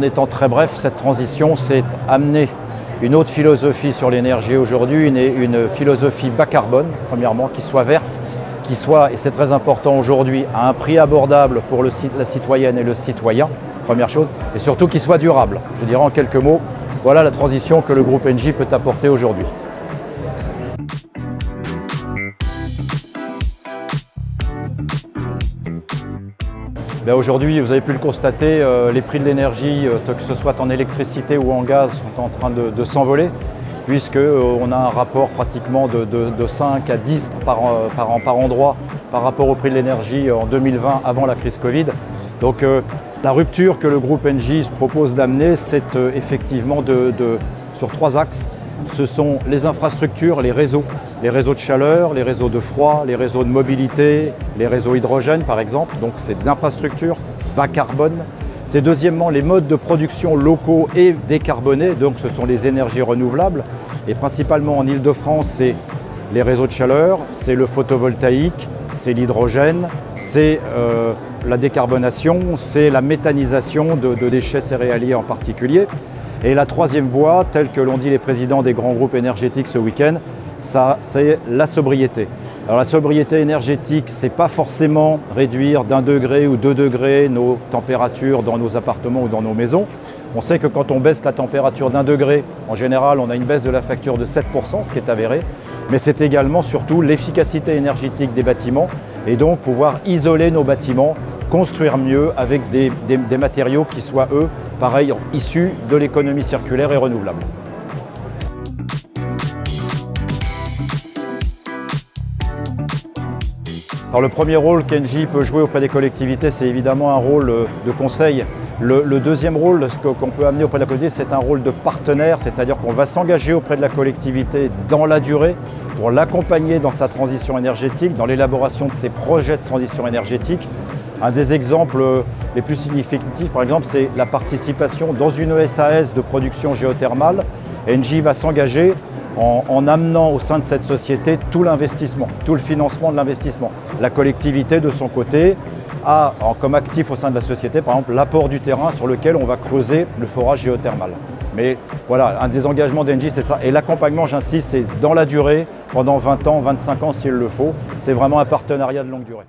étant très bref, cette transition, c'est amener une autre philosophie sur l'énergie aujourd'hui, une philosophie bas carbone, premièrement, qui soit verte, qui soit, et c'est très important aujourd'hui, à un prix abordable pour la citoyenne et le citoyen, première chose, et surtout qui soit durable. Je dirais en quelques mots, voilà la transition que le groupe Engie peut apporter aujourd'hui. Aujourd'hui, vous avez pu le constater, les prix de l'énergie, que ce soit en électricité ou en gaz, sont en train de s'envoler, puisqu'on a un rapport pratiquement de 5 à 10 par endroit par rapport au prix de l'énergie en 2020, avant la crise Covid. Donc la rupture que le groupe Engie propose d'amener, c'est effectivement sur 3 axes. Ce sont les infrastructures, les réseaux de chaleur, les réseaux de froid, les réseaux de mobilité, les réseaux hydrogène par exemple, donc c'est d'infrastructures bas carbone. C'est deuxièmement les modes de production locaux et décarbonés, donc ce sont les énergies renouvelables, et principalement en Île-de-France, c'est les réseaux de chaleur, c'est le photovoltaïque, c'est l'hydrogène, c'est la décarbonation, c'est la méthanisation de déchets céréaliers en particulier. Et la troisième voie, telle que l'ont dit les présidents des grands groupes énergétiques ce week-end, c'est la sobriété. Alors la sobriété énergétique, ce n'est pas forcément réduire d'1 degré ou 2 degrés nos températures dans nos appartements ou dans nos maisons. On sait que quand on baisse la température d'1 degré, en général, on a une baisse de la facture de 7%, ce qui est avéré. Mais c'est également surtout l'efficacité énergétique des bâtiments et donc pouvoir isoler nos bâtiments, construire mieux avec des matériaux qui soient, eux, pareil, issus de l'économie circulaire et renouvelable. Alors le premier rôle qu'Engie peut jouer auprès des collectivités, c'est évidemment un rôle de conseil. Le deuxième rôle qu'on peut amener auprès de la collectivité, c'est un rôle de partenaire, c'est-à-dire qu'on va s'engager auprès de la collectivité dans la durée pour l'accompagner dans sa transition énergétique, dans l'élaboration de ses projets de transition énergétique. Un des exemples les plus significatifs, par exemple, c'est la participation dans une SAS de production géothermale. Engie va s'engager en amenant au sein de cette société tout l'investissement, tout le financement de l'investissement. La collectivité, de son côté, a comme actif au sein de la société, par exemple, l'apport du terrain sur lequel on va creuser le forage géothermal. Mais voilà, un des engagements d'Engie, c'est ça. Et l'accompagnement, j'insiste, c'est dans la durée, pendant 20 ans, 25 ans s'il le faut. C'est vraiment un partenariat de longue durée.